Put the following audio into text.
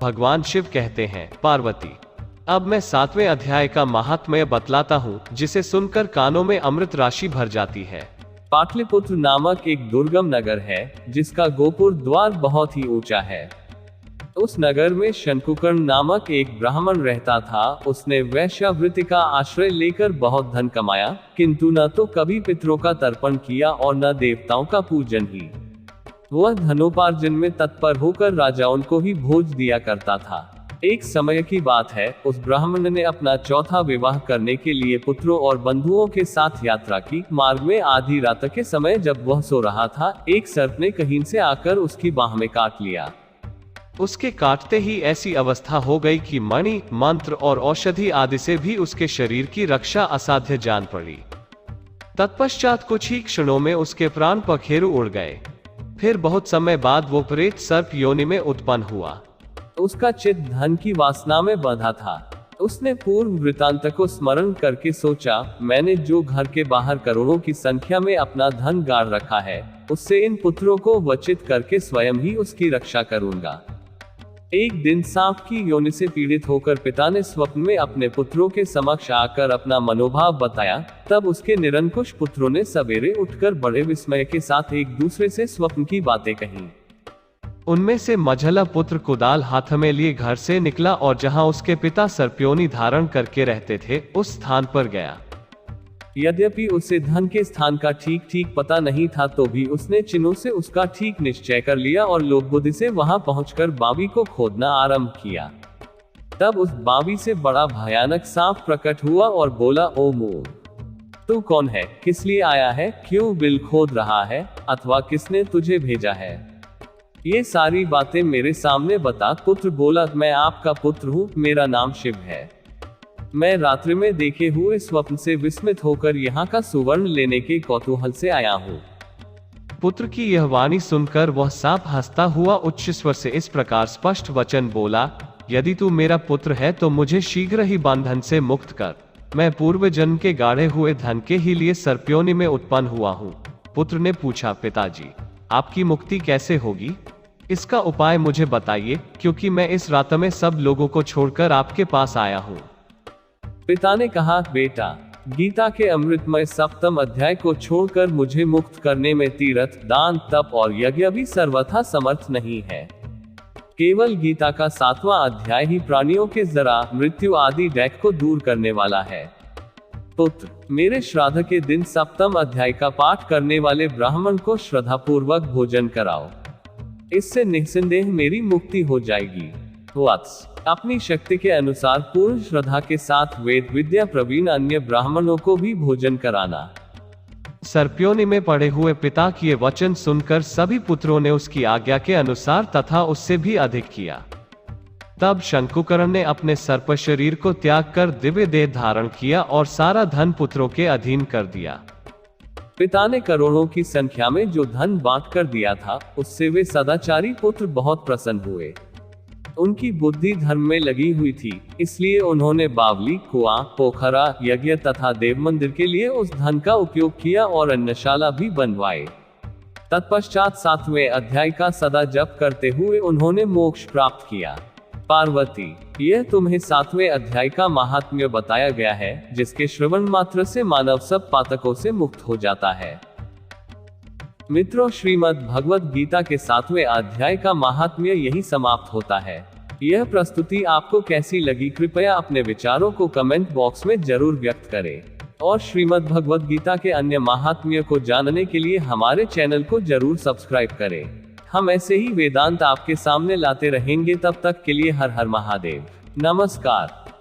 भगवान शिव कहते हैं, पार्वती, अब मैं 7वें अध्याय का महात्म्य बतलाता हूँ, जिसे सुनकर कानों में अमृत राशि भर जाती है। पाटलिपुत्र नामक एक दुर्गम नगर है, जिसका गोपुर द्वार बहुत ही ऊंचा है। उस नगर में शंकुकर्ण नामक एक ब्राह्मण रहता था। उसने वैश्यावृत्ति का आश्रय लेकर बहुत धन कमाया, किंतु न तो कभी पितरों का तर्पण किया और न देवताओं का पूजन ही। वह धनोपार्जन में तत्पर होकर राजाओं को ही भोज दिया करता था। एक समय की बात है, उस ब्राह्मण ने अपना चौथा विवाह करने के लिए पुत्रों और बंधुओं के साथ यात्रा की। मार्ग में आधी रात के समय जब वह सो रहा था, एक सर्प ने कहीं से आकर उसकी बाह में काट लिया। उसके काटते ही ऐसी अवस्था हो गई कि मणि, मंत्र और औषधि आदि से भी उसके शरीर की रक्षा असाध्य जान पड़ी। तत्पश्चात कुछ ही क्षणों में उसके प्राण पखेरु उड़ गए। फिर बहुत समय बाद वो प्रेत सर्प योनि में उत्पन्न हुआ। उसका चित्त धन की वासना में बंधा था। उसने पूर्व वृतांत को स्मरण करके सोचा, मैंने जो घर के बाहर करोड़ों की संख्या में अपना धन गाड़ रखा है, उससे इन पुत्रों को वंचित करके स्वयं ही उसकी रक्षा करूंगा। एक दिन सांप की योनि से पीड़ित होकर पिता ने स्वप्न में अपने पुत्रों के समक्ष आकर अपना मनोभाव बताया। तब उसके निरंकुश पुत्रों ने सवेरे उठकर बड़े विस्मय के साथ एक दूसरे से स्वप्न की बातें कहीं। उनमें से मझला पुत्र कुदाल हाथ में लिए घर से निकला और जहां उसके पिता सर्पयोनि धारण करके रहते थे, उस स्थान पर गया। यद्यपि उसे धन के स्थान का ठीक पता नहीं था, तो भी उसने चिन्हों से उसका ठीक निश्चय कर लिया और लोक बुद्धि से वहां पहुंचकर बावी को खोदना आरंभ किया। तब उस बावी से बड़ा भयानक सांप प्रकट हुआ और बोला, ओ मूर्ख, तू कौन है, किस लिए आया है, क्यों बिल खोद रहा है, अथवा किसने तुझे भेजा है? ये सारी बातें मेरे सामने बता। पुत्र बोला, मैं आपका पुत्र हूँ, मेरा नाम शिव है। मैं रात्रि में देखे हुए स्वप्न से विस्मित होकर यहाँ का सुवर्ण लेने के कौतूहल से आया हूँ। पुत्र की यह वाणी सुनकर वह सांप हंसता हुआ उच्च स्वर से इस प्रकार स्पष्ट वचन बोला, यदि तू मेरा पुत्र है तो मुझे शीघ्र ही बंधन से मुक्त कर। मैं पूर्व जन्म के गाढ़े हुए धन के ही लिए सर्पयोनि में उत्पन्न हुआ हूँ। पुत्र ने पूछा, पिताजी, आपकी मुक्ति कैसे होगी? इसका उपाय मुझे बताइए, क्योंकि मैं इस रात में सब लोगों को छोड़कर आपके पास आया हूँ। पिता ने कहा, बेटा, गीता के अमृतमय 7वें अध्याय को छोड़कर मुझे मुक्त करने में तीर्थ, दान, तप और यज्ञ भी सर्वथा समर्थ नहीं है। केवल गीता का 7वां अध्याय ही प्राणियों के जरा, मृत्यु आदि दैख को दूर करने वाला है। पुत्र, मेरे श्राद्ध के दिन 7वें अध्याय का पाठ करने वाले ब्राह्मण को श्रद्धापूर्वक भोजन कराओ। इससे निस्संदेह मेरी मुक्ति हो जाएगी। वत्स, अपनी शक्ति के अनुसार पूर्ण श्रद्धा के साथ वेद विद्या प्रवीण अन्य ब्राह्मणों को भी भोजन कराना। सर्पयोनि में पड़े हुए पिता की ये वचन सुनकर सभी पुत्रों ने उसकी आज्ञा के अनुसार तथा उससे भी अधिक किया। तब शंकुकर्ण ने अपने सर्प शरीर को त्याग कर दिव्य देह धारण किया और सारा धन पुत्रों के अधीन कर दिया। पिता ने करोड़ों की संख्या में जो धन बांट कर दिया था, उससे वे सदाचारी पुत्र बहुत प्रसन्न हुए। उनकी बुद्धि धर्म में लगी हुई थी, इसलिए उन्होंने बावली, कुआं, पोखरा, यज्ञ तथा देव मंदिर के लिए उस धन का उपयोग किया और अन्नशाला भी बनवाए। तत्पश्चात 7वें अध्याय का सदा जप करते हुए उन्होंने मोक्ष प्राप्त किया। पार्वती, यह तुम्हें 7वें अध्याय का महात्म्य बताया गया है, जिसके श्रवण मात्र से मानव सब पातकों से मुक्त हो जाता है। मित्रों, श्रीमद् भगवद गीता के 7वें अध्याय का महात्म्य यही समाप्त होता है। यह प्रस्तुति आपको कैसी लगी, कृपया अपने विचारों को कमेंट बॉक्स में जरूर व्यक्त करें और श्रीमद् भगवद गीता के अन्य महात्म्य को जानने के लिए हमारे चैनल को जरूर सब्सक्राइब करें। हम ऐसे ही वेदांत आपके सामने लाते रहेंगे। तब तक के लिए हर हर महादेव। नमस्कार।